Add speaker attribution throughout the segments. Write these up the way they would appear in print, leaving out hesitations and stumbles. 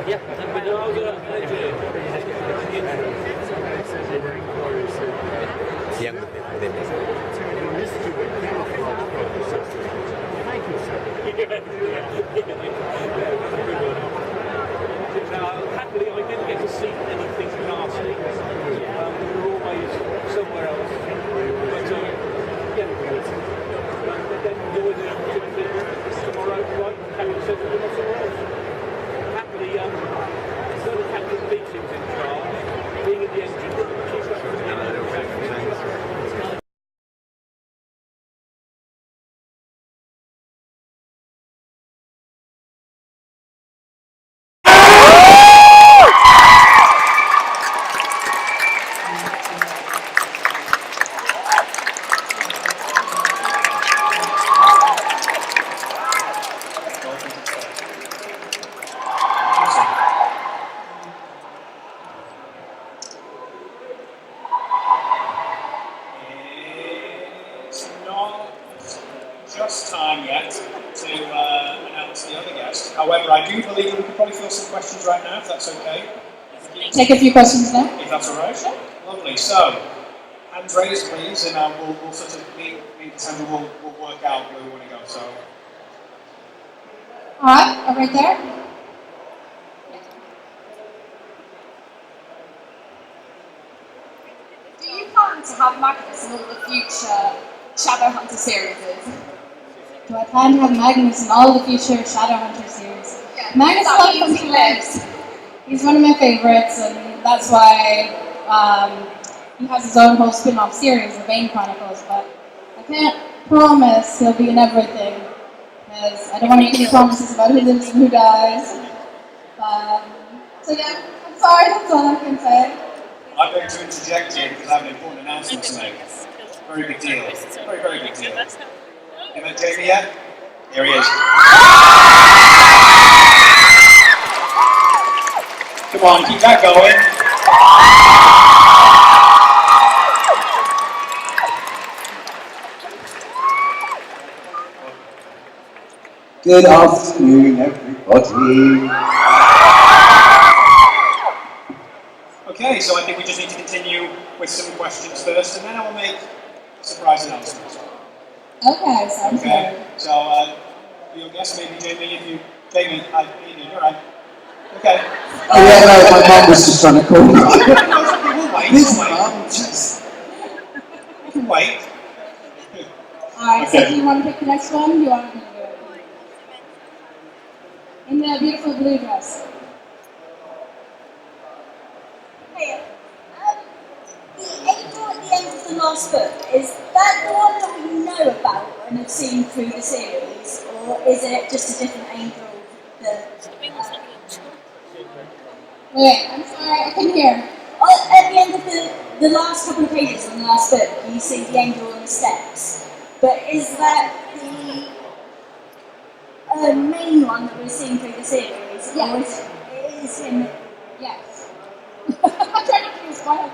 Speaker 1: Siang happily, I didn't get to see anything nasty. We were always somewhere else. But yeah, then there was an opportunity tomorrow, right? Captain said we're not somewhere else. Happily, so the captain meetings in charge, being in the engine room, keep up with the
Speaker 2: Just time yet to announce the other guest. However, I do believe we could probably fill some questions right now, if that's okay.
Speaker 3: Take a few questions now.
Speaker 2: If that's all right. Lovely. So, hands raised, please, and we'll sort of meet and we'll work out where we want to go. So.
Speaker 3: All right, right there. Do you plan to have Magnus in all the future Shadowhunter series? Do I plan to have Magnus in all the future Shadowhunter series? Yeah. Magnus lives. He's one of my favorites, and that's why he has his own whole spin-off series, The Bane Chronicles, but I can't promise he'll be in everything, because I don't want to make any promises about who lives and who dies. So yeah, I'm sorry, that's all I can say.
Speaker 2: I'm going to interject here because I have an important announcement to make. Very big deal. Very, very big deal. You met Jamie yet? Here he is. Come on, keep that going.
Speaker 4: Good afternoon, everybody.
Speaker 2: Okay, so I think we just need to continue with some questions first, and then I will make a surprise announcement.
Speaker 3: Okay, sounds good.
Speaker 2: So, your guest, maybe Jamie, Jamie, how you doing? You're right. Okay.
Speaker 4: Oh yeah, no, my mum was just trying to call me.
Speaker 2: We'll wait. We can wait.
Speaker 3: Alright, okay. So do you want to pick the next one? Do you want to do it? In the beautiful blue dress.
Speaker 5: Hey, the angel at the end of the last book, is that the one that we know about and have seen through the series, or is it just a different angel that...
Speaker 3: Wait, I'm sorry, I couldn't hear.
Speaker 5: At the end of the last couple of pages in the last book, you see the angel on the steps. But is that the main one that we're seeing through the series?
Speaker 3: Yes.
Speaker 5: Or it is him?
Speaker 3: Yes. I'm trying to use spoilers.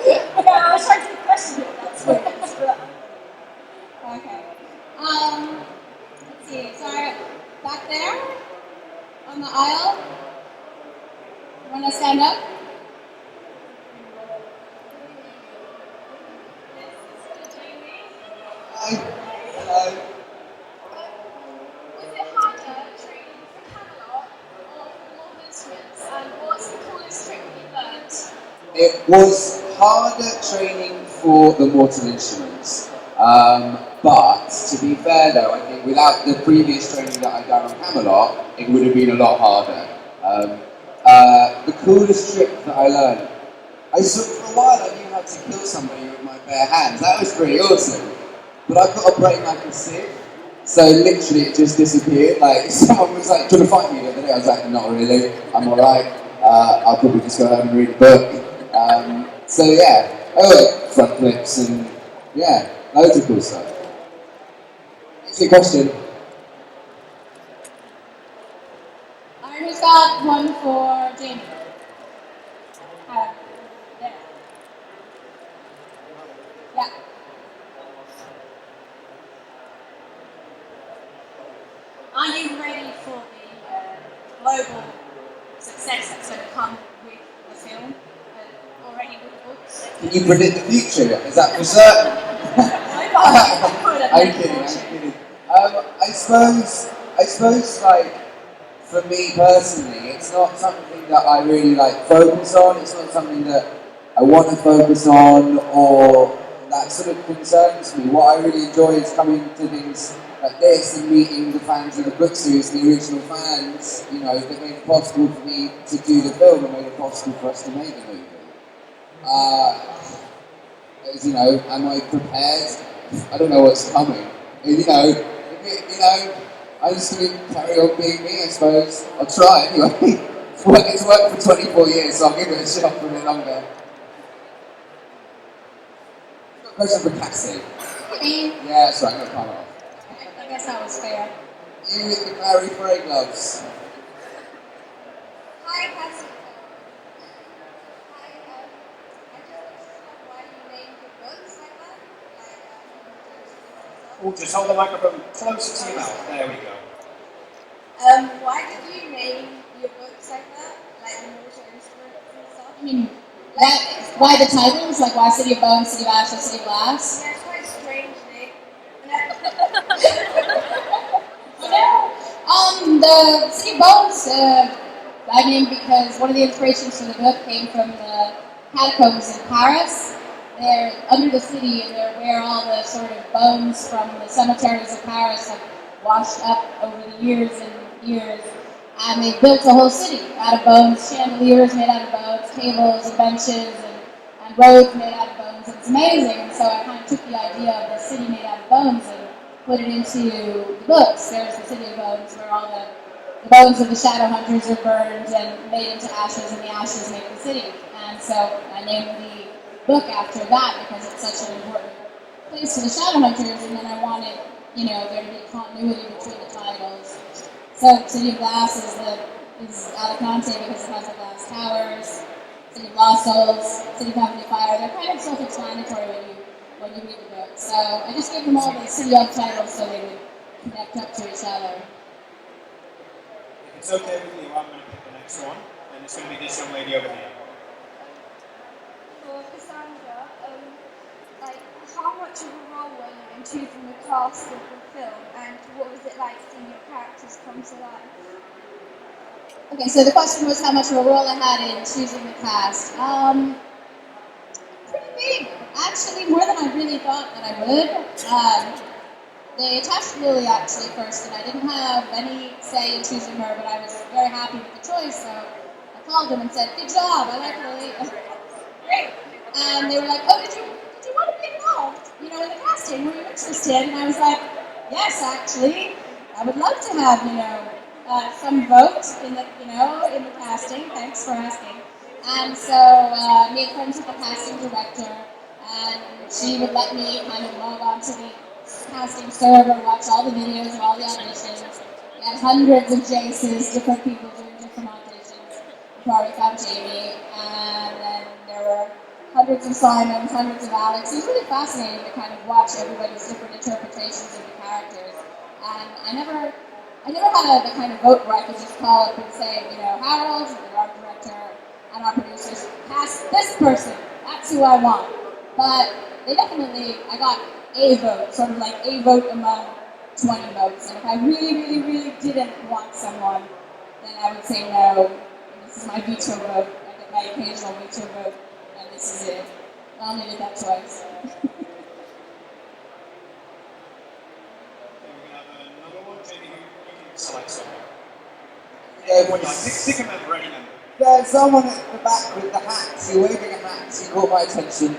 Speaker 5: Yeah, I was trying to question it, that's weird. But...
Speaker 3: Okay. Let's see, sorry, back there on the aisle. You want to stand up?
Speaker 4: Hello.
Speaker 3: Was it harder training for Camelot or for more instruments? And what's the coolest trick you learned?
Speaker 4: It was harder training for the Mortal Instruments. But to be fair though, I think without the previous training that I'd done on Camelot, it would have been a lot harder. The coolest trick that I learned, for a while I knew how to kill somebody with my bare hands. That was pretty awesome. But I've got a brain like a sieve, so literally it just disappeared. Like someone was like trying to fight me the other day. I was like, not really, I'm alright. I'll probably just go home and read a book. So yeah, front flips and yeah, loads of cool stuff. What's your question?
Speaker 3: I just got one for Jamie. There. Yeah.
Speaker 5: Are you ready for the global
Speaker 3: success that's going to come with the film, already with the books.
Speaker 4: Can you predict the future? Is that for certain? I'm kidding. I suppose, like, for me personally, it's not something that I really like focus on. It's not something that I want to focus on, or that sort of concerns me. What I really enjoy is coming to things like this and meeting the fans of the book series, the original fans, you know, that made it possible for me to do the film and made it possible for us to make the movie. You know, am I prepared? I don't know what's coming. I'm just going to carry on being me, I suppose. I'll try anyway. It's worked for 24 years, so I'll give it a shot for a bit longer. Got a question for Cassie.
Speaker 3: Me?
Speaker 4: Yeah, that's right, I'm going to come off.
Speaker 3: I guess that was fair.
Speaker 4: You with the Clary Frey gloves.
Speaker 3: Hi, Cassie. Hi, I just want to know why you named your books like that.
Speaker 2: Oh, just hold the microphone closer to your mouth. There we go.
Speaker 5: Why did you name your books like that? Like the mortal instruments and stuff?
Speaker 3: I mean, why the titles? Like, why City of Bones, City of Ashes, City of Glass?
Speaker 5: Yeah, it's quite a strange name.
Speaker 3: The City of Bones, I named because one of the inspirations for the book came from the catacombs in Paris. They're under the city, and they're where all the sort of bones from the cemeteries of Paris have washed up over the years and years. And they built a whole city out of bones, chandeliers made out of bones, tables and benches, and roads made out of bones. It's amazing. And so I kind of took the idea of the city made out of bones and put it into the books. There's the City of Bones, where all the bones of the shadow hunters are burned and made into ashes, and the ashes make the city. And so I named the book after that because it's such an important place for the shadow hunters, and then I wanted, there to be continuity between the titles. So City of Glass is Alicante because it has the glass towers. City of Lost Souls, City of Heavenly Fire, they're kind of self-explanatory when you read the book. So I just gave them all the city titles so they would connect up to each other.
Speaker 2: If it's okay with you, I'm going to pick the next one, and it's going to be this young lady over here.
Speaker 5: For Cassandra, like, how much of a role were you in choosing the cast of the film, and what was it like seeing your characters come to life?
Speaker 3: Okay, so the question was how much of a role I had in choosing the cast. Pretty big, actually, more than I really thought that I would. They attached Lily actually first, and I didn't have any say in choosing her, but I was very happy with the choice, so I called them and said, "Good job, I like Lily." Great. And they were like, "Oh, did you want to be involved? In the casting? Were you interested?" And I was like, "Yes, actually, I would love to have, some vote in the casting. Thanks for asking." And so I made friends with the casting director, and she would let me kind of log on to the casting server, watch all the videos of all the auditions. We had hundreds of Jaces, different people doing different auditions before we found Jamie, and then there were hundreds of Simons, hundreds of Alex. It was really fascinating to kind of watch everybody's different interpretations of the characters. And I never had the kind of vote where I could just call up and say, Harold, the art director, and our producers, cast this person. That's who I want. But I got a vote, sort of like a vote among 20 votes. And if I really, really, really didn't want someone, then I would say no. And this is my veto vote. I get my occasional veto vote, and this is it. I only did that twice.
Speaker 2: Select someone.
Speaker 4: Yeah,
Speaker 2: When you pick a member, any member.
Speaker 4: There's someone at the back with the hats. You're waving a hat. You caught my attention.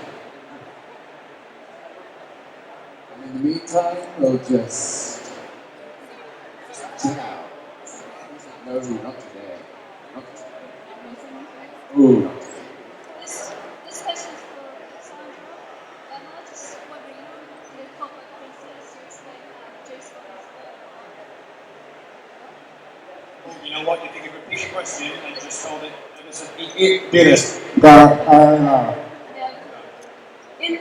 Speaker 4: And in the meantime, we'll just chill out. No, not today. Not today. Ooh, not today.
Speaker 5: This question is for Cassandra. I was just wondering, the Pop-Up Princess, you explained how Jason was
Speaker 2: Oh, you know what? You could repeat the question and just hold it.
Speaker 4: Do this.
Speaker 5: in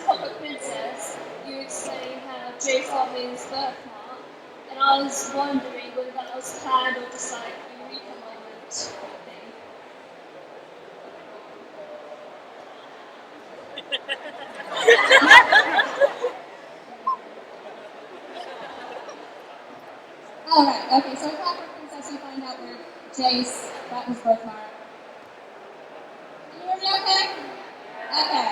Speaker 5: Pop-Up Princess, you explained how Jay Fleming's birthmark, and I was wondering whether that was planned or just like a eureka moment.
Speaker 3: Alright, okay, so Clockwork Princess, you find out where Jace got his birthmark. Can you hear me okay? Okay.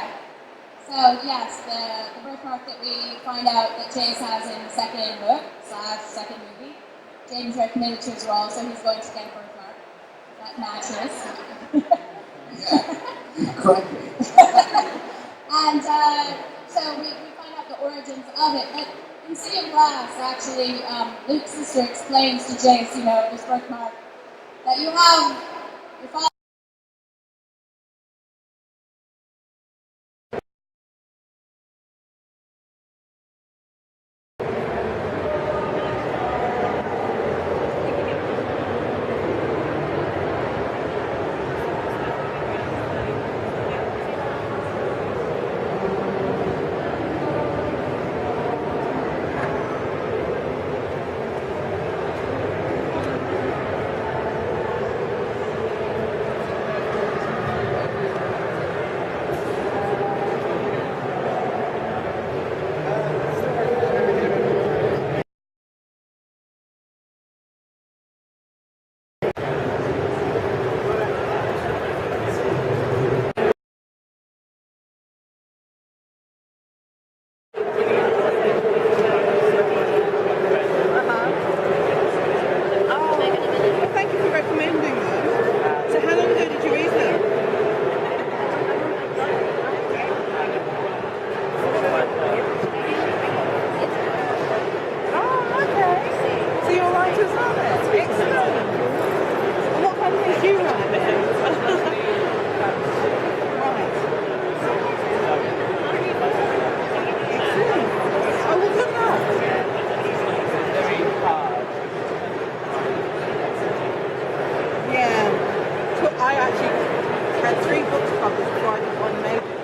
Speaker 3: So yes, the birthmark that we find out that Jace has in the second book / second movie. James very committed to his role, so he's going to get a birthmark that matches.
Speaker 4: Correctly.
Speaker 3: And so we find out the origins of it. But in City of Glass, actually, Luke's sister explains to Jace, this birthmark, that you have your father.
Speaker 6: Well, thank you for recommending them. So how long ago did you read them? Oh, okay. So you're a writer as well then? Excellent. And what kind of things do you write then? Right. Excellent. Oh, well, good luck. Yeah. So I actually had 3 books published before I did one major.